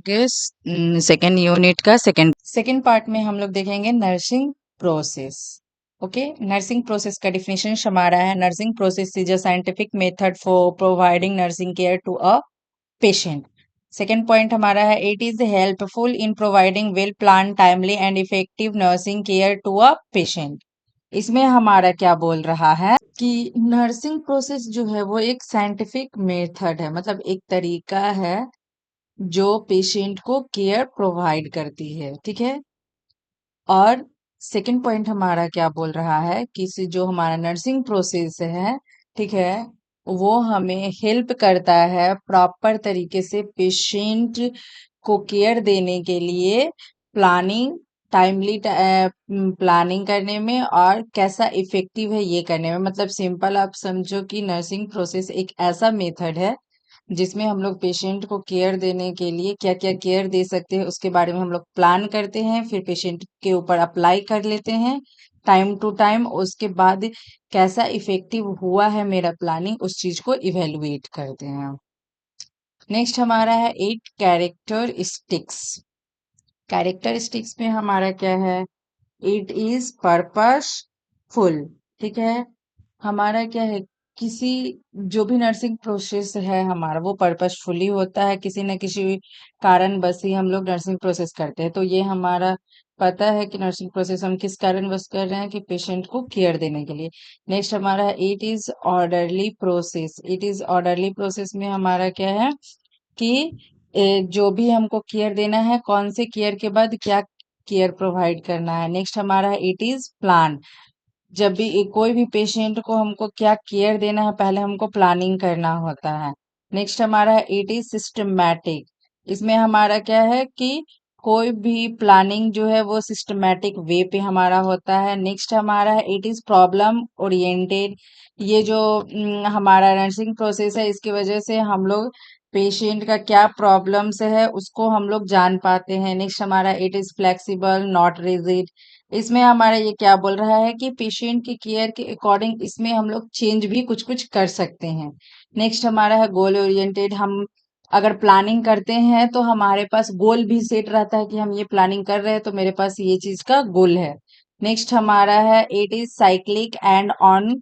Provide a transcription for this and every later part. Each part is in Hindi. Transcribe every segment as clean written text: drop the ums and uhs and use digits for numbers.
के सेकेंड यूनिट का सेकेंड पार्ट में हम लोग देखेंगे nursing process. Okay, nursing process का डिफिनेशन हमारा है, nursing process is a scientific method for providing nursing care to a patient. Second point हमारा है, it is helpful in providing well plan timely and effective nursing care to a patient. इसमें हमारा क्या बोल रहा है कि नर्सिंग प्रोसेस जो है वो एक साइंटिफिक मेथड है, मतलब एक तरीका है जो पेशेंट को केयर प्रोवाइड करती है। ठीक है, और सेकंड पॉइंट हमारा क्या बोल रहा है कि जो हमारा नर्सिंग प्रोसेस है, ठीक है, वो हमें हेल्प करता है प्रॉपर तरीके से पेशेंट को केयर देने के लिए, प्लानिंग टाइमली प्लानिंग करने में, और कैसा इफेक्टिव है ये करने में। मतलब सिंपल आप समझो कि नर्सिंग प्रोसेस एक ऐसा मेथड है जिसमें हम लोग पेशेंट को केयर देने के लिए क्या क्या केयर दे सकते हैं उसके बारे में हम लोग प्लान करते हैं, फिर पेशेंट के ऊपर अप्लाई कर लेते हैं टाइम टू टाइम। उसके बाद कैसा इफेक्टिव हुआ है मेरा प्लानिंग, उस चीज को इवेलुएट करते हैं। नेक्स्ट हमारा है 8 कैरेक्टरिस्टिक्स। कैरेक्टरिस्टिक्स में हमारा क्या है, इट इज पर्पसफुल। ठीक है, हमारा क्या है, किसी जो भी नर्सिंग प्रोसेस है हमारा वो पर्पसफुली होता है, किसी न किसी कारण बस ही हम लोग नर्सिंग प्रोसेस करते हैं। तो ये हमारा पता है कि नर्सिंग प्रोसेस हम किस कारण बस कर रहे हैं, कि पेशेंट को केयर देने के लिए। नेक्स्ट हमारा है, it is orderly process. It is orderly process में हमारा क्या है कि जो भी हमको केयर देना है, कौन से केयर के बाद क्या केयर प्रोवाइड करना है। नेक्स्ट हमारा है, इट इज प्लान। जब भी कोई भी पेशेंट को हमको क्या केयर देना है, पहले हमको प्लानिंग करना होता है। नेक्स्ट हमारा है, इट इज सिस्टमैटिक। इसमें हमारा क्या है कि कोई भी प्लानिंग जो है वो सिस्टमैटिक वे पे हमारा होता है। नेक्स्ट हमारा है, इट इज प्रॉब्लम ओरिएंटेड। ये जो हमारा नर्सिंग प्रोसेस है, इसकी वजह से हम लोग पेशेंट का क्या प्रॉब्लम्स है उसको हम लोग जान पाते हैं। नेक्स्ट हमारा, it is flexible not rigid. इसमें हमारा ये क्या बोल रहा है कि पेशेंट की केयर के अकॉर्डिंग इसमें हम लोग चेंज भी कुछ कुछ कर सकते हैं। नेक्स्ट हमारा है गोल ओरिएंटेड। हम अगर प्लानिंग करते हैं तो हमारे पास गोल भी सेट रहता है कि हम ये प्लानिंग कर रहे हैं तो मेरे पास ये चीज का गोल है। नेक्स्ट हमारा है, it is cyclic and on.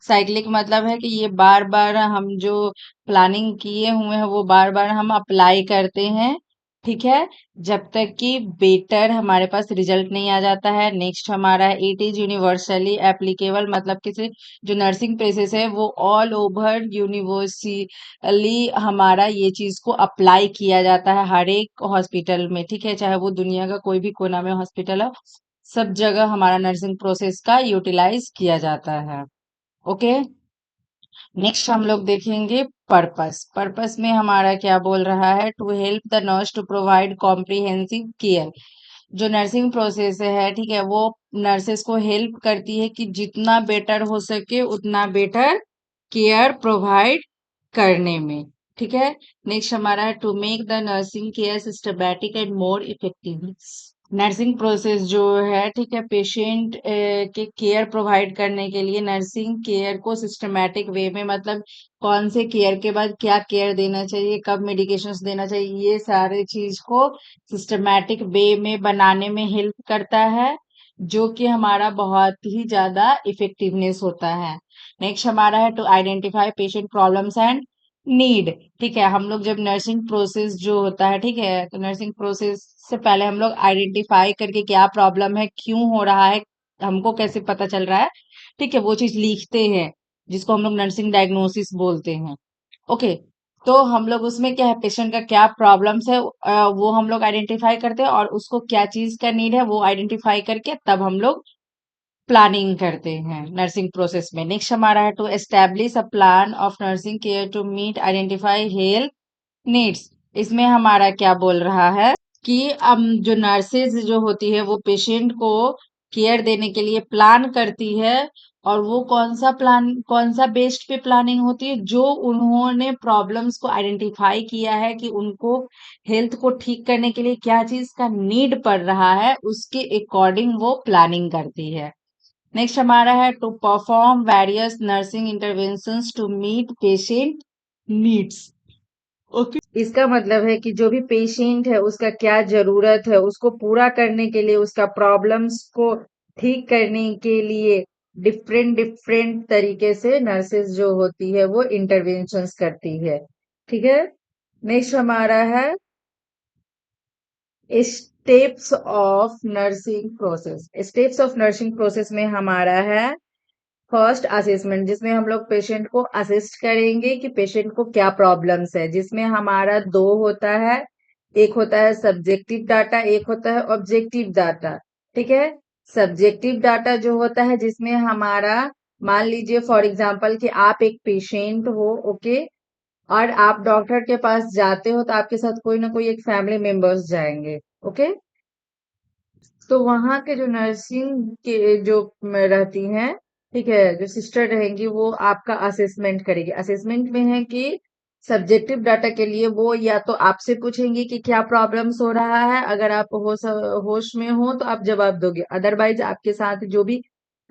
Cyclic मतलब है कि ये बार बार हम जो प्लानिंग किए हुए हैं वो बार बार हम अप्लाई करते हैं। ठीक है, जब तक कि बेटर हमारे पास रिजल्ट नहीं आ जाता है। नेक्स्ट हमारा है, इट इज यूनिवर्सली एप्लीकेबल। मतलब किसी जो नर्सिंग प्रोसेस है वो ऑल ओवर यूनिवर्सली हमारा ये चीज को अप्लाई किया जाता है हर एक हॉस्पिटल में। ठीक है, चाहे वो दुनिया का कोई भी कोना में हॉस्पिटल हो, सब जगह हमारा नर्सिंग प्रोसेस का यूटिलाइज किया जाता है। ओके, नेक्स्ट हम लोग देखेंगे पर्पस। पर्पस में हमारा क्या बोल रहा है, to help the nurse to provide comprehensive care. जो नर्सिंग प्रोसेस है, ठीक है, वो नर्सेस को हेल्प करती है कि जितना बेटर हो सके उतना बेटर केयर प्रोवाइड करने में। ठीक है, नेक्स्ट हमारा है, to make the nursing care systematic and more effective. Nursing process जो है, ठीक है, पेशेंट के केयर प्रोवाइड करने के लिए नर्सिंग केयर को सिस्टमैटिक वे में, मतलब कौन से केयर के बाद क्या केयर देना चाहिए, कब मेडिकेशंस देना चाहिए, ये सारे चीज को सिस्टमैटिक वे में बनाने में हेल्प करता है, जो कि हमारा बहुत ही ज्यादा इफेक्टिवनेस होता है। नेक्स्ट हमारा है, to identify patient problems and need. ठीक है, हम लोग जब नर्सिंग प्रोसेस जो होता है, ठीक है, तो नर्सिंग प्रोसेस से पहले हम लोग आइडेंटिफाई करके क्या प्रॉब्लम है, क्यों हो रहा है, हमको कैसे पता चल रहा है, ठीक है, वो चीज लिखते हैं जिसको हम लोग नर्सिंग डायग्नोसिस बोलते हैं। ओके, तो हम लोग उसमें क्या है, पेशेंट का क्या प्रॉब्लम्स है वो हम लोग आइडेंटिफाई करते हैं, और उसको क्या चीज का नीड है वो आइडेंटिफाई करके तब हम लोग प्लानिंग करते हैं नर्सिंग प्रोसेस में। नेक्स्ट हमारा है, to establish a plan of nursing care to meet identify health needs. इसमें हमारा क्या बोल रहा है कि जो नर्सेज जो होती है वो पेशेंट को केयर देने के लिए प्लान करती है, और वो कौन सा बेस्ड पे प्लानिंग होती है, जो उन्होंने प्रॉब्लम्स को आइडेंटिफाई किया है कि उनको हेल्थ को ठीक करने के लिए क्या चीज का नीड पड़ रहा है, उसके अकॉर्डिंग वो प्लानिंग करती है। नेक्स्ट हमारा है, to perform various nursing interventions to meet patient needs. Okay, इसका मतलब है कि जो भी पेशेंट है उसका क्या जरूरत है उसको पूरा करने के लिए, उसका प्रॉब्लम्स को ठीक करने के लिए डिफरेंट डिफरेंट तरीके से नर्सेस जो होती है वो इंटरवेंशंस करती है। ठीक है। नेक्स्ट हमारा है steps of nursing process. Steps of nursing process में हमारा है फर्स्ट असेसमेंट, जिसमें हम लोग पेशेंट को असिस्ट करेंगे कि पेशेंट को क्या प्रॉब्लम्स है, जिसमें हमारा दो होता है। एक होता है सब्जेक्टिव डाटा, एक होता है ऑब्जेक्टिव डाटा। ठीक है। सब्जेक्टिव डाटा जो होता है जिसमें हमारा, मान लीजिए फॉर एग्जांपल कि आप एक पेशेंट हो, ओके, और आप डॉक्टर के पास जाते हो तो आपके साथ कोई ना कोई एक फैमिली मेंबर्स जाएंगे। ओके। तो वहां के जो नर्सिंग के जो रहती हैं, ठीक है, जो सिस्टर रहेंगी वो आपका असेसमेंट करेगी। असेसमेंट में है कि सब्जेक्टिव डाटा के लिए वो या तो आपसे पूछेंगी कि क्या प्रॉब्लम्स हो रहा है, अगर आप होश में हो तो आप जवाब दोगे, अदरवाइज आपके साथ जो भी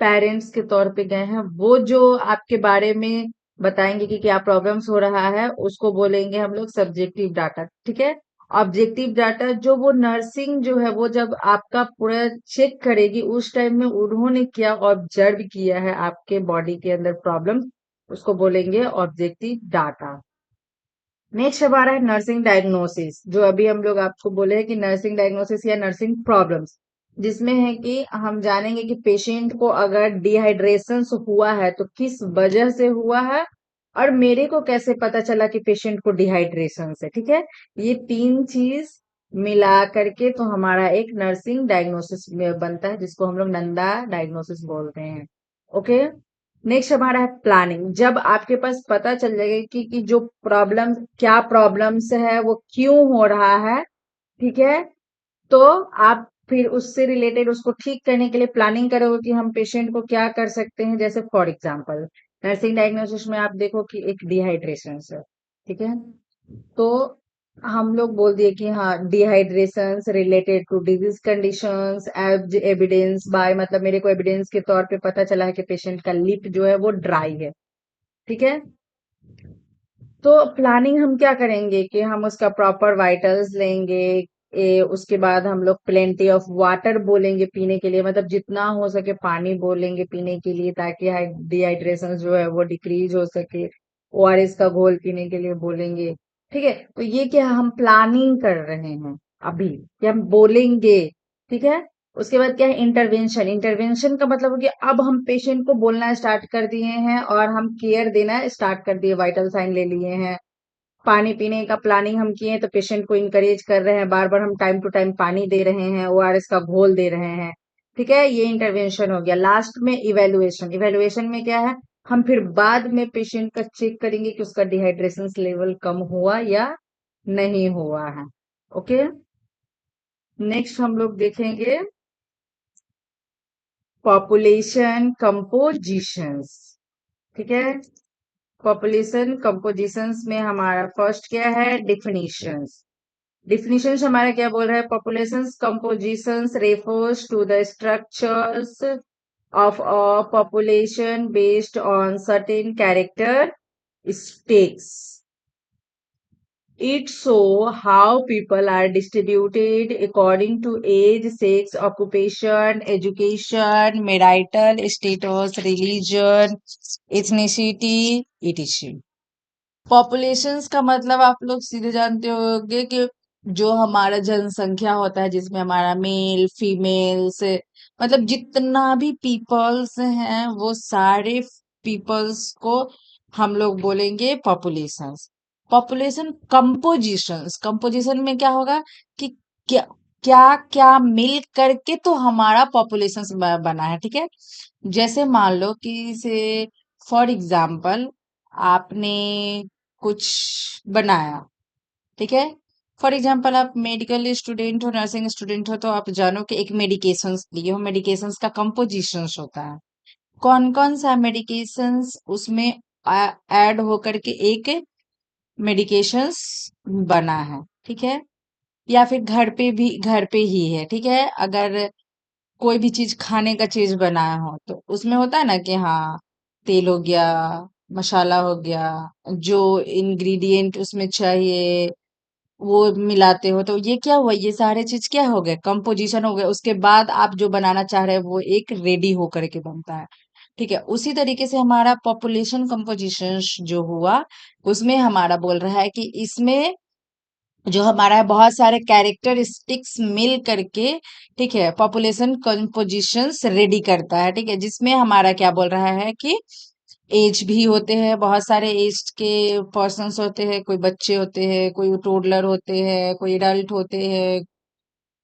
पेरेंट्स के तौर पे गए हैं वो जो आपके बारे में बताएंगे कि क्या प्रॉब्लम्स हो रहा है, उसको बोलेंगे हम लोग सब्जेक्टिव डाटा। ठीक है। ऑब्जेक्टिव डाटा जो वो नर्सिंग जो है वो जब आपका पूरा चेक करेगी उस टाइम में उन्होंने क्या ऑब्जर्व किया है आपके बॉडी के अंदर प्रॉब्लम, उसको बोलेंगे ऑब्जेक्टिव डाटा। नेक्स्ट हमारा है नर्सिंग डायग्नोसिस, जो अभी हम लोग आपको बोले हैं कि नर्सिंग डायग्नोसिस या नर्सिंग प्रॉब्लम्स, जिसमें है कि हम जानेंगे कि पेशेंट को अगर डिहाइड्रेशन हुआ है तो किस वजह से हुआ है, और मेरे को कैसे पता चला कि पेशेंट को डिहाइड्रेशन से। ठीक है। ये तीन चीज मिला करके तो हमारा एक नर्सिंग डायग्नोसिस में बनता है, जिसको हम लोग नंदा डायग्नोसिस बोलते हैं। ओके। नेक्स्ट हमारा है प्लानिंग। जब आपके पास पता चल जाएगा कि जो प्रॉब्लम, क्या प्रॉब्लम्स है वो क्यों हो रहा है, ठीक है, तो आप फिर उससे रिलेटेड उसको ठीक करने के लिए प्लानिंग करोगे कि हम पेशेंट को क्या कर सकते हैं। जैसे फॉर एग्जांपल नर्सिंग डायग्नोसिस में आप देखो कि एक डिहाइड्रेशन है, ठीक है, तो हम लोग बोल दिए कि हाँ dehydration related to disease conditions as evidence by, मतलब मेरे को एविडेंस के तौर पे पता चला है कि पेशेंट का लिप जो है वो ड्राई है। ठीक है। तो प्लानिंग हम क्या करेंगे कि हम उसका प्रॉपर वाइटल्स लेंगे। उसके बाद हम लोग प्लेंटी ऑफ वाटर बोलेंगे पीने के लिए, मतलब जितना हो सके पानी बोलेंगे पीने के लिए, ताकि डिहाइड्रेशन जो है वो डिक्रीज हो सके। ओआरएस का घोल पीने के लिए बोलेंगे। ठीक है। तो ये क्या हम प्लानिंग कर रहे हैं अभी, कि हम बोलेंगे। ठीक है। उसके बाद क्या है इंटरवेंशन। इंटरवेंशन का मतलब हो गया अब हम पेशेंट को बोलना स्टार्ट कर दिए हैं और हम केयर देना स्टार्ट कर दिए, वाइटल साइन ले लिए हैं, पानी पीने का प्लानिंग हम किए हैं, तो पेशेंट को इंकरेज कर रहे हैं, बार बार हम टाइम टू टाइम पानी दे रहे हैं, ओआरएस का घोल दे रहे हैं। ठीक है। ये इंटरवेंशन हो गया। लास्ट में इवेलुएशन। इवेलुएशन में क्या है, हम फिर बाद में पेशेंट का चेक करेंगे कि उसका डिहाइड्रेशन लेवल कम हुआ या नहीं हुआ है। ओके। नेक्स्ट हम लोग देखेंगे पॉपुलेशन कंपोजिशंस। ठीक है। पॉपुलेशन कंपोजिशंस में हमारा फर्स्ट क्या है, डिफिनीशंस। डिफिनीशंस हमारा क्या बोल रहा है, population compositions refers to the structures of a population based on certain characteristics. It shows how people are distributed according to age, sex, occupation, education, marital status, religion, ethnicity, etc. Populations का मतलब आप लोग सीधे जानते होंगे कि जो हमारा जनसंख्या होता है जिसमें हमारा मेल फीमेल्स, मतलब जितना भी पीपल्स हैं वो सारे पीपल्स को हम लोग बोलेंगे पॉपुलेशंस। पॉपुलेशन कंपोजिशंस, कंपोजिशन में क्या होगा कि क्या क्या क्या मिल करके तो हमारा पॉपुलेशन बना है। ठीक है। जैसे मान लो कि से फॉर एग्जाम्पल आपने कुछ बनाया, ठीक है, फॉर एग्जाम्पल आप मेडिकल स्टूडेंट हो, नर्सिंग स्टूडेंट हो, तो आप जानो कि एक मेडिकेशंस लिए हो, मेडिकेशंस का कंपोजिशंस होता है, कौन कौन सा मेडिकेशंस उसमें ऐड होकर के एक मेडिकेशंस बना है। ठीक है। या फिर घर पे ही है, ठीक है, अगर कोई भी चीज खाने का चीज बनाया हो तो उसमें होता है ना कि हाँ तेल हो गया, मसाला हो गया, जो इंग्रेडिएंट उसमें चाहिए, वो मिलाते हो, तो ये क्या हुआ, ये सारे चीज क्या हो गए, कंपोजिशन हो गए। उसके बाद आप जो बनाना चाह रहे हैं वो एक रेडी होकर के बनता है। ठीक है, उसी तरीके से हमारा पॉपुलेशन कंपोजिशन जो हुआ, उसमें हमारा बोल रहा है कि इसमें जो हमारा है बहुत सारे कैरेक्टरिस्टिक्स मिल करके, ठीक है, पॉपुलेशन कंपोजिशंस रेडी करता है। ठीक है, जिसमें हमारा क्या बोल रहा है कि एज भी होते हैं, बहुत सारे एज के पर्सन्स होते हैं, कोई बच्चे होते हैं, कोई टोडलर होते हैं, कोई एडल्ट होते हैं,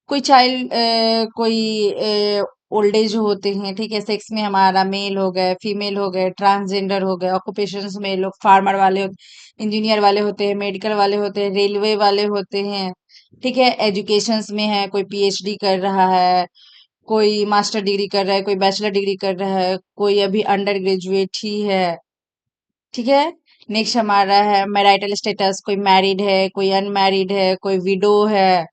कोई चाइल्ड, कोई ओल्ड एज होते हैं। ठीक है, सेक्स में हमारा मेल हो गए, फीमेल हो गए, ट्रांसजेंडर हो गए, ऑक्यूपेशंस में लोग फार्मर वाले इंजीनियर वाले होते हैं, मेडिकल वाले होते हैं, रेलवे वाले होते हैं। ठीक है, एजुकेशंस में है, कोई पीएचडी कर रहा है, कोई मास्टर डिग्री कर रहा है, कोई बैचलर डिग्री कर रहा है, कोई अभी अंडर ग्रेजुएट ही है। ठीक है, नेक्स्ट हमारा है मैरिटल स्टेटस, कोई मैरिड है, कोई अनमैरिड है, कोई विडो है।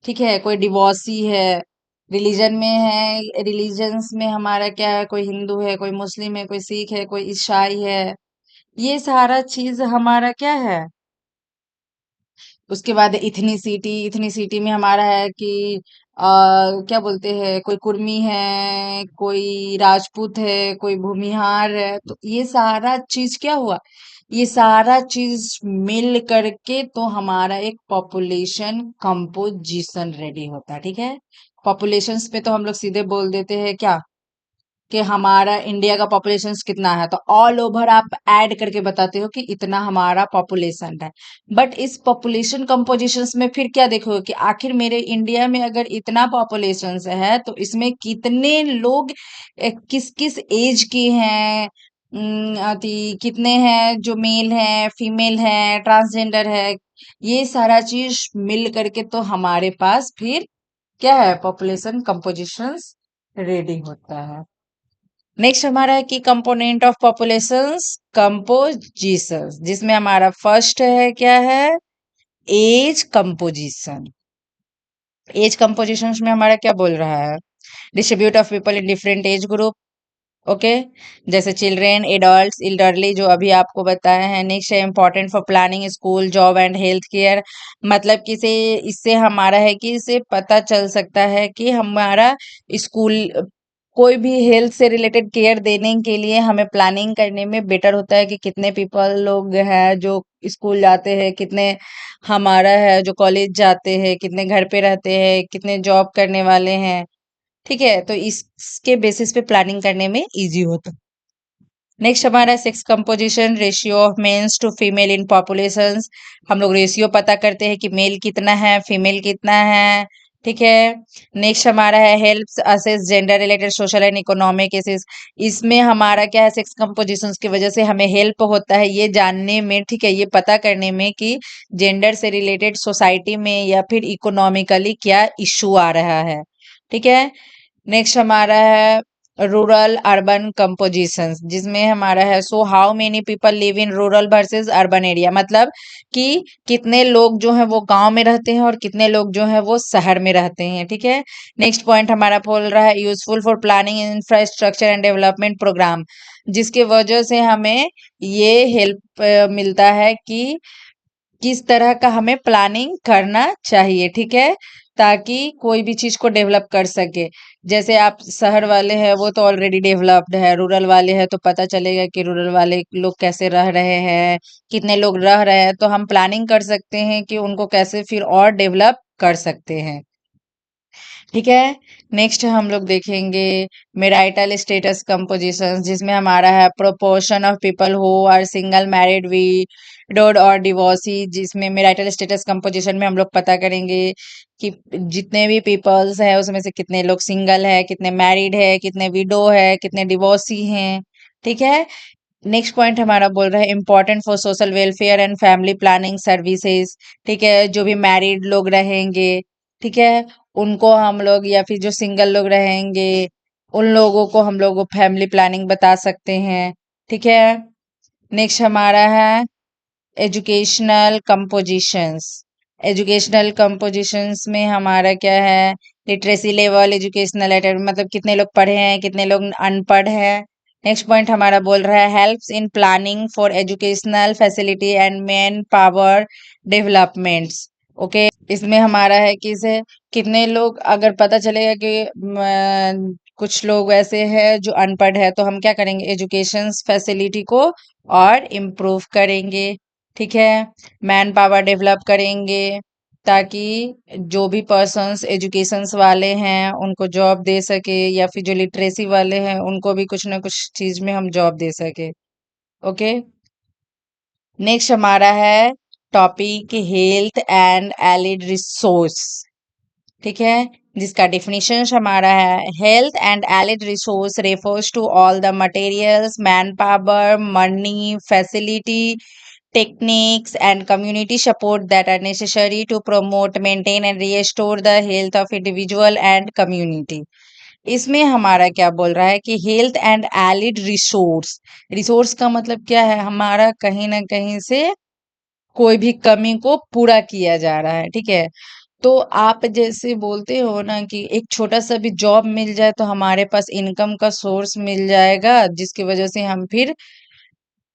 ठीक है, कोई डिवोर्सी है। रिलीजन में है, रिलीजन्स में हमारा क्या है, कोई हिंदू है, कोई मुस्लिम है, कोई सिख है, कोई ईसाई है। ये सारा चीज हमारा क्या है। उसके बाद इथनिसिटी, इथनिसिटी में हमारा है कि क्या बोलते हैं, कोई कुर्मी है, कोई राजपूत है, कोई भूमिहार है। तो ये सारा चीज क्या हुआ, ये सारा चीज मिल करके तो हमारा एक पॉपुलेशन कंपोजिशन रेडी होता है। ठीक है, पॉपुलेशंस पे तो हम लोग सीधे बोल देते हैं क्या, कि हमारा इंडिया का पॉपुलेशन कितना है, तो ऑल ओवर आप ऐड करके बताते हो कि इतना हमारा पॉपुलेशन है। बट इस पॉपुलेशन कंपोजिशंस में फिर क्या देखोगे कि आखिर मेरे इंडिया में अगर इतना पॉपुलेशन है तो इसमें कितने लोग किस किस एज के हैं, कितने हैं जो मेल हैं, फीमेल हैं, ट्रांसजेंडर है। ये सारा चीज मिल करके तो हमारे पास फिर क्या है, पॉपुलेशन कंपोजिशंस रेडी होता है। नेक्स्ट हमारा है कि कंपोनेंट ऑफ पॉपुलेशंस कंपोजिशंस, जिसमें हमारा फर्स्ट है क्या है, एज कंपोजिशन। एज कंपोजिशंस में हमारा क्या बोल रहा है, distribute of people in different age group. Okay, जैसे चिल्ड्रेन, एडल्ट्स, इल्डरली, जो अभी आपको बताया है। नेक्स्ट है important for planning school, job and health care. मतलब कि से इससे हमारा है कि इसे पता चल सकता है कि हमारा स्कूल, कोई भी हेल्थ से रिलेटेड केयर देने के लिए हमें प्लानिंग करने में बेटर होता है कि कितने पीपल लोग हैं जो स्कूल जाते हैं, कितने हमारा है जो कॉलेज जाते हैं, कितने घर पे रहते हैं, कितने जॉब करने वाले हैं। ठीक है, तो इसके बेसिस पे प्लानिंग करने में इजी होता है। नेक्स्ट हमारा sex composition, ratio of males to female in populations. हम लोग रेशियो पता करते हैं कि मेल कितना है, फीमेल कितना है। ठीक है, नेक्स्ट हमारा है helps assess gender related social and economic cases. इसमें हमारा क्या है, सेक्स कंपोजिशंस की वजह से हमें हेल्प होता है ये जानने में, ठीक है, ये पता करने में कि जेंडर से रिलेटेड सोसाइटी में या फिर इकोनॉमिकली क्या इशू आ रहा है। ठीक है, नेक्स्ट हमारा है रूरल अर्बन कंपोजिशंस, जिसमें हमारा है so how many people live in rural versus urban area. मतलब कि कितने लोग जो है वो गांव में रहते हैं और कितने लोग जो है वो शहर में रहते हैं। ठीक है, नेक्स्ट पॉइंट हमारा बोल रहा है useful for planning infrastructure and development program, जिसके वजह से हमें ये हेल्प मिलता है कि किस तरह का हमें प्लानिंग करना चाहिए। ठीक है, ताकि कोई भी चीज को डेवलप कर सके। जैसे आप शहर वाले हैं वो तो ऑलरेडी डेवलप्ड है, रूरल वाले हैं तो पता चलेगा कि रूरल वाले लोग कैसे रह रहे हैं, कितने लोग रह रहे हैं, तो हम प्लानिंग कर सकते हैं कि उनको कैसे फिर और डेवलप कर सकते हैं। ठीक है, नेक्स्ट हम लोग देखेंगे मैरिटल स्टेटस कंपोजिशन, जिसमें हमारा है proportion of people who are single, married, widowed और डिवोर्सी। जिसमें मैरिटल स्टेटस कंपोजिशन में हम लोग पता करेंगे कि जितने भी पीपल्स हैं उसमें से कितने लोग सिंगल है, कितने मैरिड है, कितने विडो है, कितने डिवोर्सी हैं। ठीक है, नेक्स्ट पॉइंट हमारा बोल रहा है important for social welfare and family planning services. ठीक है, जो भी मैरिड लोग रहेंगे, ठीक है, उनको हम लोग, या फिर जो सिंगल लोग रहेंगे उन लोगों को हम लोग फैमिली प्लानिंग बता सकते हैं। ठीक है, नेक्स्ट हमारा है एजुकेशनल कंपोजिशंस। एजुकेशनल कंपोजिशंस में हमारा क्या है, लिटरेसी लेवल, एजुकेशनल मतलब कितने लोग पढ़े हैं, कितने लोग अनपढ़ हैं। नेक्स्ट पॉइंट हमारा बोल रहा है helps in planning for educational facility and man power developments. Okay, इसमें हमारा है कि इसे कितने लोग, अगर पता चलेगा कि कुछ लोग ऐसे हैं जो अनपढ़ है, तो हम क्या करेंगे, एजुकेशन फैसिलिटी को और इम्प्रूव करेंगे। ठीक है, मैन पावर डेवलप करेंगे ताकि जो भी पर्सन्स एजुकेशंस वाले हैं उनको जॉब दे सके, या फिर जो लिटरेसी वाले हैं उनको भी कुछ ना कुछ चीज में हम जॉब दे सके। ओके, नेक्स्ट हमारा है topic health and allied resource. ठीक है, जिसका डिफिनीशन हमारा है health and allied resource refers to all the materials, man power, money, facility, techniques and community support that are necessary to promote, maintain and restore the health of individual and community। इसमें हमारा क्या बोल रहा है कि health and allied resource, resource का मतलब क्या है, हमारा कहीं ना कहीं से कोई भी कमी को पूरा किया जा रहा है। ठीक है, तो आप जैसे बोलते हो ना कि एक छोटा सा भी जॉब मिल जाए तो हमारे पास इनकम का सोर्स मिल जाएगा, जिसकी वजह से हम फिर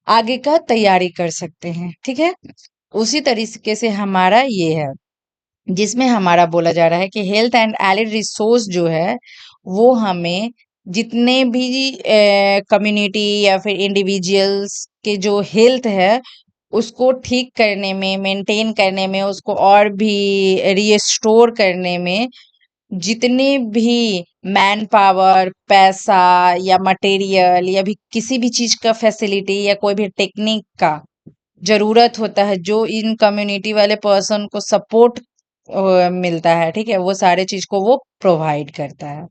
आगे का तैयारी कर सकते हैं। ठीक है, उसी तरीके से हमारा ये है, जिसमें हमारा बोला जा रहा है कि हेल्थ एंड एलिड रिसोर्स जो है वो हमें जितने भी कम्युनिटी या फिर इंडिविजुअल्स के जो हेल्थ है उसको ठीक करने में, मेंटेन करने में, उसको और भी रीस्टोर करने में जितने भी मैन पावर, पैसा या मटेरियल या भी किसी भी चीज का फैसिलिटी या कोई भी टेक्निक का जरूरत होता है, जो इन कम्युनिटी वाले पर्सन को सपोर्ट मिलता है, ठीक है, वो सारे चीज को वो प्रोवाइड करता है।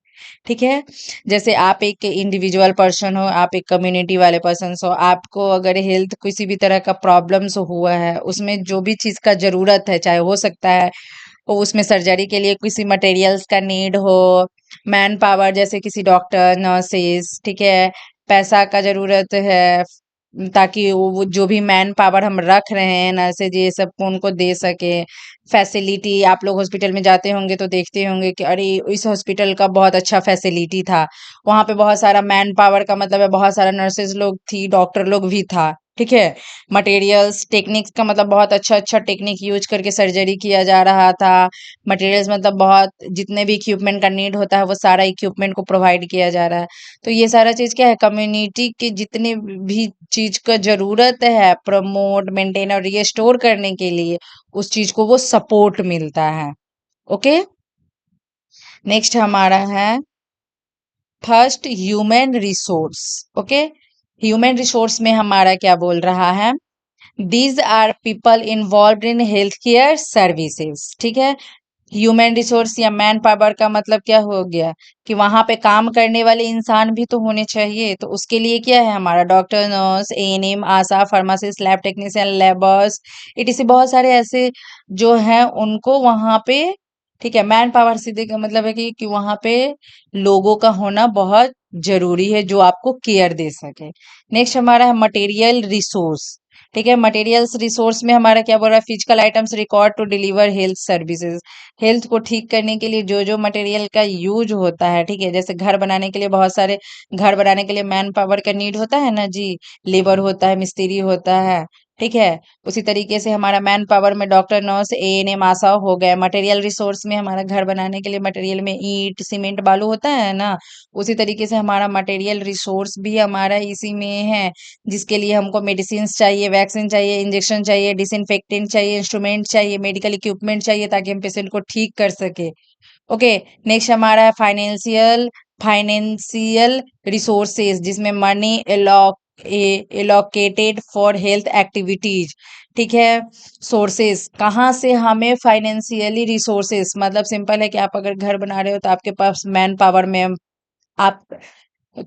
ठीक है, जैसे आप एक इंडिविजुअल पर्सन हो, आप एक कम्युनिटी वाले पर्सन हो, आपको अगर हेल्थ किसी भी तरह का प्रॉब्लम्स हुआ है, उसमें जो भी चीज का जरूरत है, चाहे हो सकता है वो उसमें सर्जरी के लिए किसी मटेरियल्स का नीड हो, मैन पावर जैसे किसी डॉक्टर, नर्सेस, ठीक है, पैसा का जरूरत है ताकि वो जो भी मैन पावर हम रख रहे हैं, नर्सेज ये सब को उनको दे सके। फैसिलिटी, आप लोग हॉस्पिटल में जाते होंगे तो देखते होंगे कि अरे इस हॉस्पिटल का बहुत अच्छा फैसिलिटी था, वहां पे बहुत सारा मैन पावर का मतलब है बहुत सारा नर्सेज लोग थी, डॉक्टर लोग भी था। ठीक है, मटेरियल्स, टेक्निक्स का मतलब बहुत अच्छा अच्छा टेक्निक यूज करके सर्जरी किया जा रहा था। मटेरियल्स मतलब बहुत जितने भी इक्विपमेंट का नीड होता है वो सारा इक्विपमेंट को प्रोवाइड किया जा रहा है। तो ये सारा चीज क्या है, कम्युनिटी के जितने भी चीज का जरूरत है प्रमोट, मेंटेन और रिस्टोर करने के लिए, उस चीज को वो सपोर्ट मिलता है। ओके, नेक्स्ट हमारा है first human resource. Okay, human resource में हमारा क्या बोल रहा है, these are people involve in health care services. ठीक है, ह्यूमन रिसोर्स या मैन पावर का मतलब क्या हो गया कि वहां पे काम करने वाले इंसान भी तो होने चाहिए, तो उसके लिए क्या है हमारा doctor, nurse, ANM, ASHA, pharmacist, lab technician, labours, ETC, बहुत सारे ऐसे जो हैं उनको वहां पे, ठीक है, मैन पावर सीधे का मतलब है कि वहां पे लोगों का होना बहुत जरूरी है जो आपको केयर दे सके। नेक्स्ट हमारा है मटेरियल रिसोर्स। ठीक है, मटेरियल्स रिसोर्स में हमारा क्या बोल रहा है, physical items record to deliver health services. Health को ठीक करने के लिए जो जो मटेरियल का यूज होता है, ठीक है, जैसे घर बनाने के लिए बहुत सारे, घर बनाने के लिए मैन पावर का नीड होता है ना जी, लेबर होता है, मिस्त्री होता है। ठीक है, उसी तरीके से हमारा मैन पावर में डॉक्टर, नर्स, एएनएम, आशा हो गए। मटेरियल रिसोर्स में हमारा घर बनाने के लिए मटेरियल में ईंट, सीमेंट, बालू होता है ना, उसी तरीके से हमारा मटेरियल रिसोर्स भी हमारा इसी में है, जिसके लिए हमको मेडिसिन चाहिए, वैक्सीन चाहिए, इंजेक्शन चाहिए, डिसइंफेक्टेंट चाहिए, इंस्ट्रूमेंट चाहिए, मेडिकल इक्विपमेंट चाहिए ताकि हम पेशेंट को ठीक कर सके। ओके, नेक्स्ट हमारा है फाइनेंशियल रिसोर्सेज, जिसमें money allocated for health activities. ठीक है, सोर्सेस कहाँ से हमें फाइनेंशियली रिसोर्सेस, मतलब सिंपल है कि आप अगर घर बना रहे हो तो आपके पास मैन पावर में आप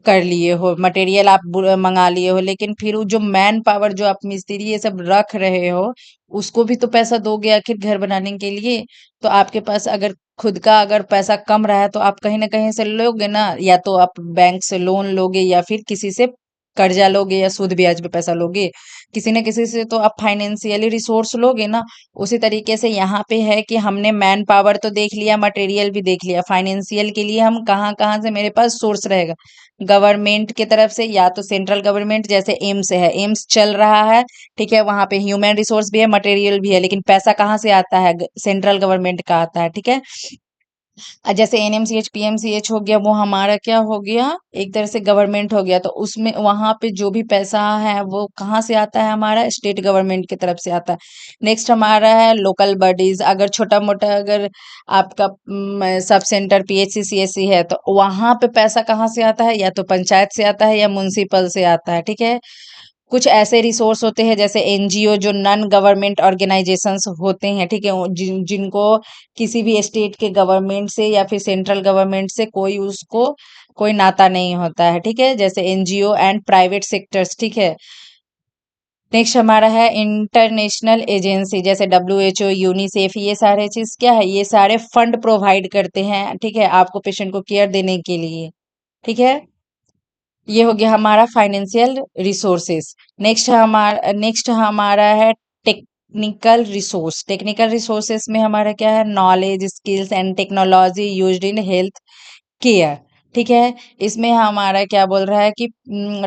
कर लिए हो, मटेरियल आप मंगा लिए हो, लेकिन फिर वो जो मैन पावर जो आप मिस्त्री ये सब रख रहे हो उसको भी तो पैसा दोगे आखिर घर बनाने के लिए। तो आपके पास अगर खुद का अगर पैसा कम रहा है तो आप कहीं ना कहीं से लोगे ना, या तो आप बैंक से लोन लोगे या फिर किसी से कर्जा लोगे या सूद ब्याज पे पैसा लोगे, किसी न किसी से तो आप फाइनेंशियली रिसोर्स लोगे ना। उसी तरीके से यहाँ पे है कि हमने मैन पावर तो देख लिया, मटेरियल भी देख लिया, फाइनेंशियल के लिए हम कहाँ कहाँ से मेरे पास सोर्स रहेगा। गवर्नमेंट की तरफ से, या तो सेंट्रल गवर्नमेंट जैसे एम्स है, एम्स चल रहा है, ठीक है, वहां पे ह्यूमन रिसोर्स भी है, मटेरियल भी है, लेकिन पैसा कहाँ से आता है? सेंट्रल गवर्नमेंट का आता है, ठीक है। जैसे एनएमसीएच पीएमसीएच हो गया, वो हमारा क्या हो गया, एक तरह से गवर्नमेंट हो गया। तो उसमें वहां पे जो भी पैसा है वो कहाँ से आता है? हमारा स्टेट गवर्नमेंट की तरफ से आता है। नेक्स्ट हमारा है लोकल बॉडीज। अगर छोटा मोटा अगर आपका सब सेंटर पीएचसी सीएचसी है, तो वहां पे पैसा कहाँ से आता है? या तो पंचायत से आता है या म्युनिसिपल से आता है, ठीक है। कुछ ऐसे रिसोर्स होते हैं जैसे एनजीओ, जो नॉन गवर्नमेंट ऑर्गेनाइजेशंस होते हैं, ठीक है, जिनको किसी भी स्टेट के गवर्नमेंट से या फिर सेंट्रल गवर्नमेंट से कोई नाता नहीं होता है, ठीक है, जैसे एनजीओ एंड प्राइवेट सेक्टर्स, ठीक है। नेक्स्ट हमारा है इंटरनेशनल एजेंसी, जैसे डब्ल्यूएचओ, यूनिसेफ, ये सारे चीज क्या है? ये सारे फंड प्रोवाइड करते हैं, ठीक है, आपको पेशेंट को केयर देने के लिए, ठीक है। ये हो गया हमारा फाइनेंशियल रिसोर्सेस। नेक्स्ट हमारा है टेक्निकल रिसोर्स। टेक्निकल रिसोर्सेस में हमारा क्या है? Knowledge, skills and technology used in health care, ठीक है। इसमें हमारा क्या बोल रहा है कि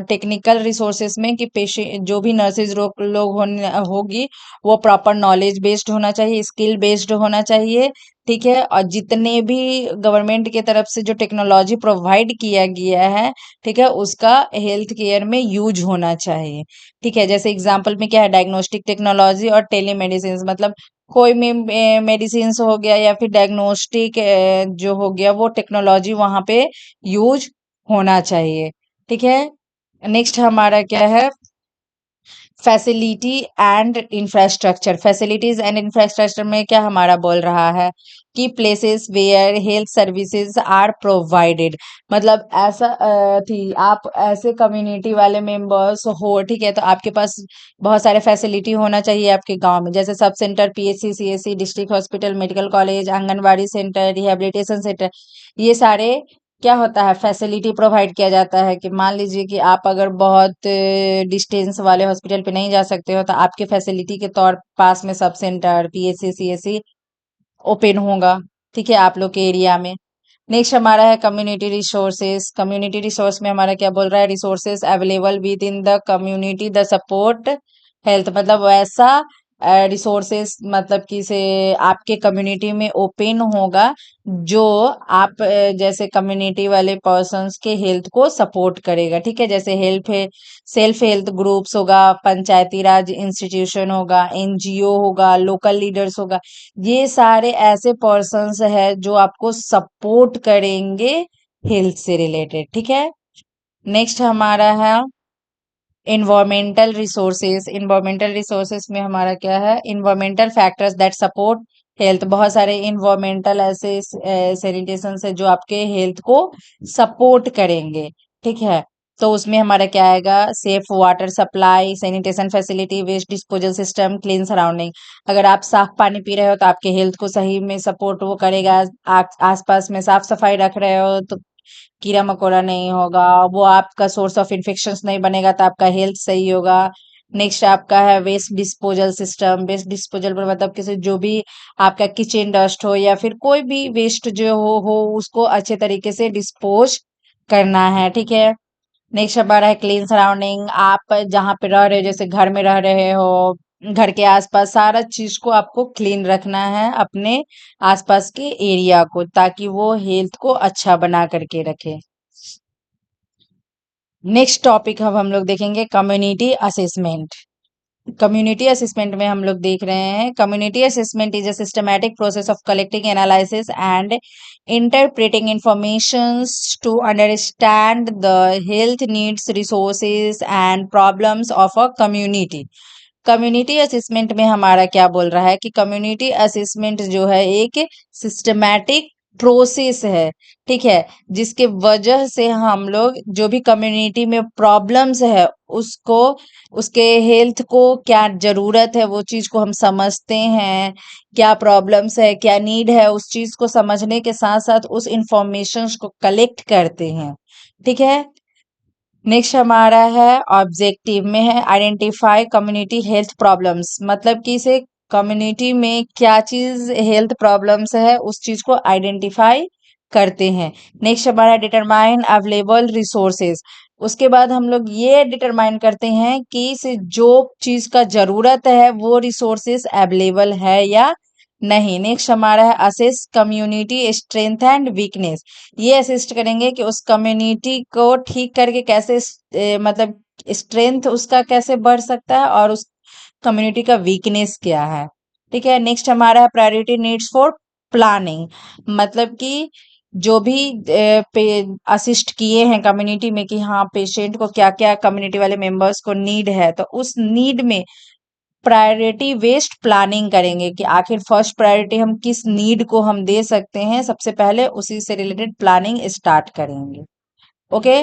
टेक्निकल रिसोर्सेस में कि पेशेंट जो भी नर्सेज लोग होगी, वो प्रॉपर नॉलेज बेस्ड होना चाहिए, स्किल बेस्ड होना चाहिए, ठीक है। और जितने भी गवर्नमेंट की तरफ से जो टेक्नोलॉजी प्रोवाइड किया गया है, ठीक है, उसका हेल्थ केयर में यूज होना चाहिए, ठीक है। जैसे एग्जांपल में क्या है? डायग्नोस्टिक टेक्नोलॉजी और टेलीमेडिसिन, मतलब कोई में मेडिसिन हो गया या फिर डायग्नोस्टिक जो हो गया, वो टेक्नोलॉजी वहां पे यूज होना चाहिए, ठीक है। नेक्स्ट हमारा क्या है? Facility and infrastructure. Facilities and infrastructure में क्या हमारा बोल रहा है कि places where health services are provided, मतलब ऐसा थी आप ऐसे कम्युनिटी वाले मेंबर्स हो, ठीक है, तो आपके पास बहुत सारे फैसिलिटी होना चाहिए आपके गांव में, जैसे sub centre, PHC CHC, district hospital, medical college, anganwadi centre, rehabilitation centre, ये सारे क्या होता है? फैसिलिटी प्रोवाइड किया जाता है। कि मान लीजिए कि आप अगर बहुत डिस्टेंस वाले हॉस्पिटल पे नहीं जा सकते हो, तो आपके फैसिलिटी के तौर पास में sub centre, PHC CHC open होगा, ठीक है, आप लोग के एरिया में। नेक्स्ट हमारा है कम्युनिटी रिसोर्सेस। कम्युनिटी रिसोर्स में हमारा क्या बोल रहा है? Resources available with in the community the support health, मतलब वैसा रिसोर्सेस, मतलब कि से आपके कम्युनिटी में ओपन होगा जो आप जैसे कम्युनिटी वाले पर्सन्स के हेल्थ को सपोर्ट करेगा, ठीक है। जैसे हेल्प है, सेल्फ हेल्थ ग्रुप्स होगा, पंचायती राज इंस्टीट्यूशन होगा, एनजीओ होगा, लोकल लीडर्स होगा, ये सारे ऐसे पर्सन्स है जो आपको सपोर्ट करेंगे हेल्थ से रिलेटेड, ठीक है। नेक्स्ट हमारा है इन्वायरमेंटल रिसोर्सेस में हमारा क्या है? Environmental factors that support health. बहुत सारे इन्वायरमेंटल ऐसे सैनिटेशन है जो आपके हेल्थ को सपोर्ट करेंगे, ठीक है। तो उसमें हमारा क्या आएगा? Safe water supply, sanitation facility, waste disposal system, clean surrounding. अगर आप साफ पानी पी रहे हो तो आपके हेल्थ को सही में सपोर्ट वो करेगा। आसपास में साफ सफाई रख रहे हो तो कीड़ा मकोड़ा नहीं होगा, वो आपका सोर्स ऑफ इन्फेक्शंस नहीं बनेगा, तो आपका हेल्थ सही होगा। नेक्स्ट आपका है waste disposal system. Waste disposal पर मतलब किसी जो भी आपका किचन डस्ट हो या फिर कोई भी वेस्ट जो हो उसको अच्छे तरीके से डिस्पोज करना है, ठीक है। नेक्स्ट हमारा है क्लीन सराउंडिंग। आप जहाँ पे रह रहे हो, जैसे घर में रह रहे हो, घर के आसपास सारा चीज को आपको क्लीन रखना है, अपने आसपास के एरिया को, ताकि वो हेल्थ को अच्छा बना करके रखे। नेक्स्ट टॉपिक अब हम लोग देखेंगे कम्युनिटी असेसमेंट। कम्युनिटी असेसमेंट में हम लोग देख रहे हैं, community assessment is a systematic process of collecting analysis and interpreting informations to understand the health needs, resources and problems of a community. Community assessment में हमारा क्या बोल रहा है कि कम्युनिटी असेसमेंट जो है एक सिस्टमैटिक प्रोसेस है, ठीक है, जिसके वजह से हम लोग जो भी कम्युनिटी में प्रॉब्लम्स है उसको, उसके हेल्थ को क्या जरूरत है वो चीज को हम समझते हैं, क्या प्रॉब्लम्स है, क्या नीड है, उस चीज को समझने के साथ साथ उस इंफॉर्मेशन को कलेक्ट करते हैं, ठीक है। नेक्स्ट हमारा है ऑब्जेक्टिव में है आइडेंटिफाई कम्युनिटी हेल्थ प्रॉब्लम्स, मतलब कि इसे कम्युनिटी में क्या चीज हेल्थ प्रॉब्लम्स है उस चीज को आइडेंटिफाई करते हैं। नेक्स्ट हमारा डिटरमाइन अवेलेबल रिसोर्सेज, उसके बाद हम लोग ये डिटरमाइन करते हैं कि इसे जो चीज का जरूरत है वो रिसोर्सेज अवेलेबल है या नहीं। नेक्स्ट हमारा है assess community strength and weakness, ये असिस्ट करेंगे कि उस कम्युनिटी को ठीक करके कैसे मतलब स्ट्रेंथ उसका कैसे बढ़ सकता है और उस कम्युनिटी का वीकनेस क्या है। ठीक है, नेक्स्ट हमारा है प्रायोरिटी नीड्स फॉर प्लानिंग, मतलब कि जो भी असिस्ट किए हैं कम्युनिटी में कि हाँ पेशेंट को क्या क्या कम्युनिटी वाले मेंबर्स को नीड है, तो उस नीड में प्रायोरिटी बेस्ड प्लानिंग करेंगे कि आखिर फर्स्ट प्रायोरिटी हम किस नीड को हम दे सकते हैं, सबसे पहले उसी से रिलेटेड प्लानिंग स्टार्ट करेंगे। ओके,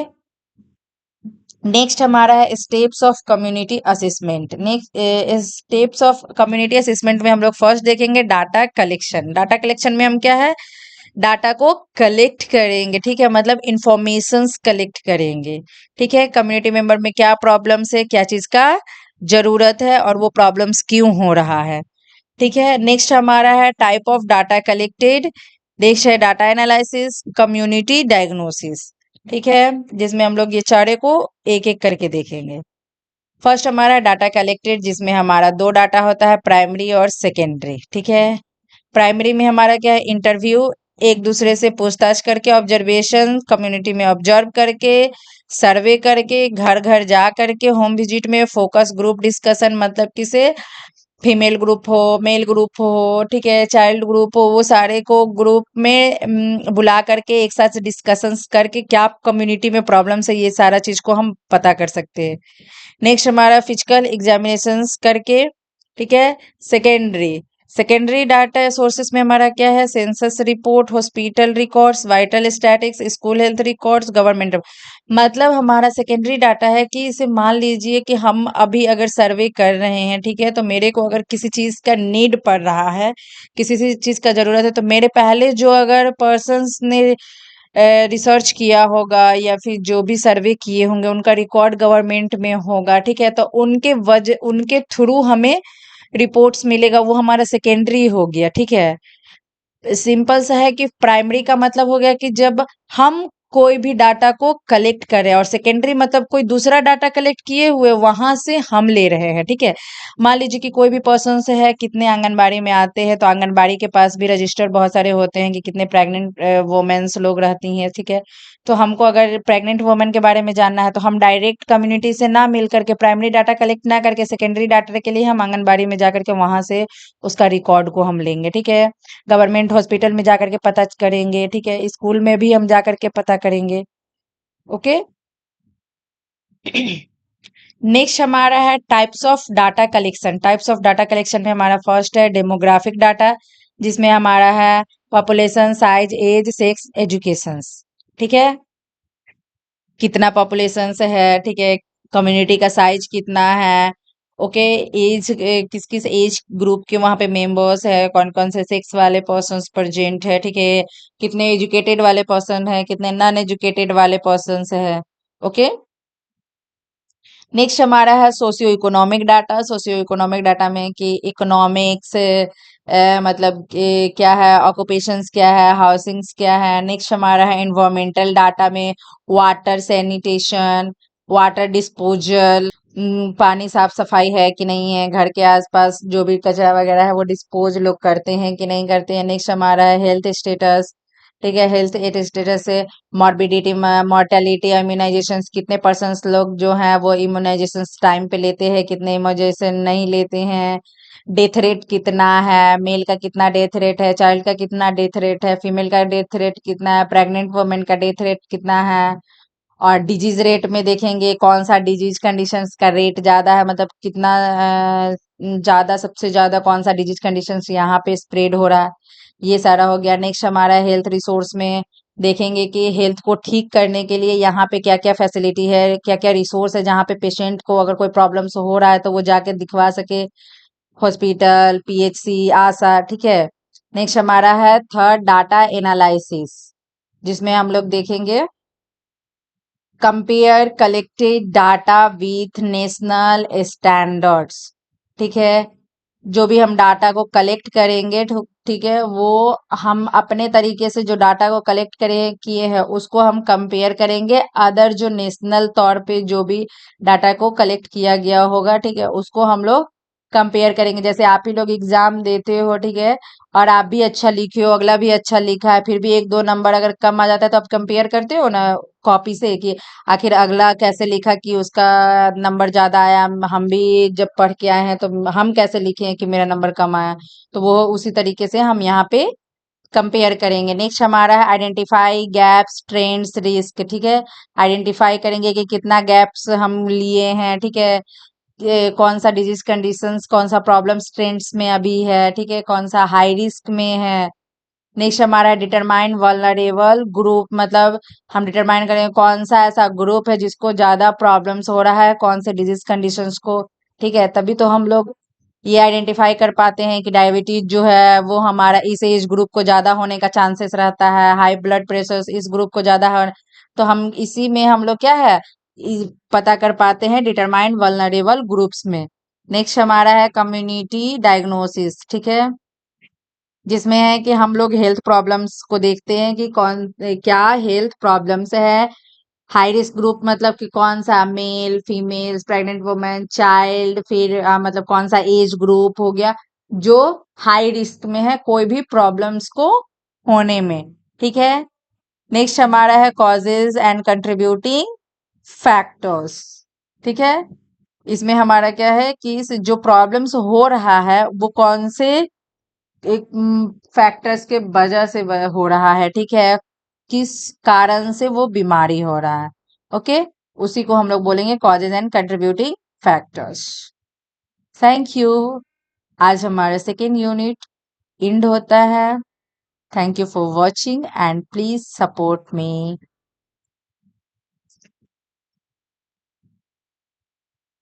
नेक्स्ट हमारा है steps of community assessment. Next steps of community assessment में हम लोग फर्स्ट देखेंगे डाटा कलेक्शन। डाटा कलेक्शन में हम क्या है, डाटा को कलेक्ट करेंगे, ठीक है, मतलब इंफॉर्मेशंस कलेक्ट करेंगे। ठीक है, कम्युनिटी मेंबर में क्या प्रॉब्लम्स है, क्या चीज का जरूरत है और वो प्रॉब्लम्स क्यों हो रहा है। ठीक है, नेक्स्ट हमारा है type of data collected. Next है डाटा एनालिसिस, कम्युनिटी डायग्नोसिस। ठीक है, जिसमें हम लोग ये चारे को एक एक करके देखेंगे। फर्स्ट हमारा डाटा कलेक्टेड, जिसमें हमारा दो डाटा होता है, प्राइमरी और सेकेंडरी। ठीक है, प्राइमरी में हमारा क्या है, इंटरव्यू, एक दूसरे से पूछताछ करके, ऑब्जर्वेशन, कम्युनिटी में ऑब्जर्व करके, सर्वे करके, घर घर जा करके, होम विजिट में, फोकस ग्रुप डिस्कशन, मतलब किसे फीमेल ग्रुप हो, मेल ग्रुप हो, ठीक है, चाइल्ड ग्रुप हो, वो सारे को ग्रुप में बुला करके एक साथ डिस्कशंस करके क्या कम्युनिटी में प्रॉब्लम्स है ये सारा चीज को हम पता कर सकते हैं। नेक्स्ट हमारा फिजिकल एग्जामिनेशंस करके, ठीक है। सेकेंडरी, सेकेंडरी डाटा सोर्सेस में हमारा क्या है, census report, hospital records, vital statics, school health records, government, मतलब हमारा सेकेंडरी डाटा है कि इसे मान लीजिए कि हम अभी अगर सर्वे कर रहे हैं, ठीक है, तो मेरे को अगर किसी चीज का नीड पड़ रहा है, किसी चीज का जरूरत है, तो मेरे पहले जो अगर पर्सन्स ने रिसर्च किया होगा या फिर जो भी सर्वे किए होंगे उनका रिकॉर्ड गवर्नमेंट में होगा, ठीक है, तो उनके थ्रू हमें रिपोर्ट्स मिलेगा, वो हमारा सेकेंडरी हो गया। ठीक है, सिंपल सा है कि प्राइमरी का मतलब हो गया कि जब हम कोई भी डाटा को कलेक्ट कर रहे हैं, और सेकेंडरी मतलब कोई दूसरा डाटा कलेक्ट किए हुए वहां से हम ले रहे हैं। ठीक है, मान लीजिए कि कोई भी पर्सन से है, कितने आंगनबाड़ी में आते हैं, तो आंगनबाड़ी के पास भी रजिस्टर बहुत सारे होते हैं कि कितने प्रेग्नेंट वुमेन्स लोग रहती हैं। ठीक है, तो हमको अगर प्रेग्नेंट वुमेन के बारे में जानना है तो हम डायरेक्ट कम्युनिटी से ना मिल करके, प्राइमरी डाटा कलेक्ट ना करके, सेकेंडरी डाटा के लिए हम आंगनबाड़ी में जाकर के वहां से उसका रिकॉर्ड को हम लेंगे। ठीक है, गवर्नमेंट हॉस्पिटल में जाकर के पता करेंगे, ठीक है, स्कूल में भी हम जाकर के पता करेंगे। ओके, नेक्स्ट हमारा है types of data collection. Types of data collection में हमारा फर्स्ट है डेमोग्राफिक डाटा, जिसमें हमारा है population, size, age, sex, educations. ठीक है, कितना पॉपुलेशन है, ठीक है, कम्युनिटी का साइज कितना है, ओके, एज, किस किस एज ग्रुप के वहां पे मेंबर्स है, कौन कौन से सेक्स वाले पर्सन्स प्रेजेंट है, ठीक है, कितने एजुकेटेड वाले पर्सन है, कितने नॉन एजुकेटेड वाले पर्सन्स है। ओके, नेक्स्ट हमारा है socio economic data. Socio economic data में कि इकोनॉमिक्स, मतलब कि क्या है, ऑक्यूपेशंस क्या है, हाउसिंग्स क्या है। नेक्स्ट हमारा है इन्वायरमेंटल डाटा में वाटर सैनिटेशन, वाटर डिस्पोजल, पानी साफ सफाई है कि नहीं है, घर के आसपास जो भी कचरा वगैरह है वो डिस्पोज लोग करते हैं कि नहीं करते हैं। नेक्स्ट हमारा है हेल्थ स्टेटस, ठीक है, हेल्थ स्टेटस से मॉर्बिडिटी, मॉर्टेलिटी, इम्यूनाइजेशन, कितने परसेंट लोग जो हैं वो इम्यूनाइजेशन टाइम पे लेते हैं, कितने इम्यूनाइजेशन नहीं लेते हैं। डेथ रेट कितना है, मेल का कितना डेथ रेट है, चाइल्ड का कितना डेथ रेट है, फीमेल का डेथ रेट कितना है, प्रेग्नेंट वुमेन का डेथ रेट कितना है। और डिजीज रेट में देखेंगे कौन सा डिजीज कंडीशंस का रेट ज्यादा है, मतलब कितना ज्यादा, सबसे ज्यादा कौन सा डिजीज कंडीशंस यहाँ पे स्प्रेड हो रहा है। ये सारा हो गया। नेक्स्ट हमारा हेल्थ रिसोर्स में देखेंगे कि हेल्थ को ठीक करने के लिए यहाँ पे क्या क्या फैसिलिटी है, क्या क्या रिसोर्स है, जहाँ पे पेशेंट को अगर कोई प्रॉब्लम्स हो रहा है तो वो जाके दिखवा सके, हॉस्पिटल, पीएचसी, आशा। ठीक है, नेक्स्ट हमारा है थर्ड डाटा एनालिसिस, जिसमें हम लोग देखेंगे compare collected data with national standards. ठीक है, जो भी हम डाटा को कलेक्ट करेंगे, ठीक है, वो हम अपने तरीके से जो डाटा को कलेक्ट करे किए हैं उसको हम कंपेयर करेंगे अदर जो नेशनल तौर पे जो भी डाटा को कलेक्ट किया गया होगा, ठीक है, उसको हम लोग कंपेयर करेंगे। जैसे आप ही लोग एग्जाम देते हो, ठीक है, और आप भी अच्छा लिखे हो, अगला भी अच्छा लिखा है, फिर भी एक दो नंबर अगर कम आ जाता है तो आप कंपेयर करते हो ना कॉपी से कि आखिर अगला कैसे लिखा कि उसका नंबर ज्यादा आया, हम भी जब पढ़ के आए हैं तो हम कैसे लिखे हैं कि मेरा नंबर कम आया। तो वो उसी तरीके से हम यहाँ पे कंपेयर करेंगे। नेक्स्ट हमारा है आइडेंटिफाई गैप्स ट्रेंड्स रिस्क। ठीक है, आइडेंटिफाई करेंगे कि कितना गैप्स हम लिए हैं, ठीक है, कौन सा डिजीज कंडीशंस, कौन सा प्रॉब्लम्स ट्रेंड्स में अभी है, ठीक है, कौन सा हाई रिस्क में है। नेक्स्ट हमारा डिटरमाइन वल्नरेबल ग्रुप, मतलब हम डिटरमाइन करेंगे कौन सा ऐसा ग्रुप है जिसको ज्यादा प्रॉब्लम्स हो रहा है, कौन से डिजीज कंडीशंस को। ठीक है, तभी तो हम लोग ये आइडेंटिफाई कर पाते हैं कि डायबिटीज जो है वो हमारा इस एज ग्रुप को ज्यादा होने का चांसेस रहता है, हाई ब्लड प्रेशर इस ग्रुप को ज्यादा है। तो हम इसी में हम लोग क्या है पता कर पाते हैं डिटरमाइन वल्नरेबल ग्रुप्स में। नेक्स्ट हमारा है कम्युनिटी डायग्नोसिस। ठीक है, जिसमें है कि हम लोग हेल्थ प्रॉब्लम्स को देखते हैं कि कौन क्या हेल्थ प्रॉब्लम्स है। हाई रिस्क ग्रुप मतलब कि कौन सा male female pregnant women child, फिर मतलब कौन सा एज ग्रुप हो गया जो हाई रिस्क में है कोई भी प्रॉब्लम्स को होने में। ठीक है, नेक्स्ट हमारा है कॉजेज एंड कंट्रीब्यूटिंग फैक्टर्स। ठीक है, इसमें हमारा क्या है कि जो प्रॉब्लम्स हो रहा है वो कौन से एक फैक्टर्स के वजह से हो रहा है, ठीक है, किस कारण से वो बीमारी हो रहा है। ओके, उसी को हम लोग बोलेंगे causes and contributing factors. Thank you. आज हमारा सेकेंड यूनिट इंड होता है। Thank you for watching and please support me.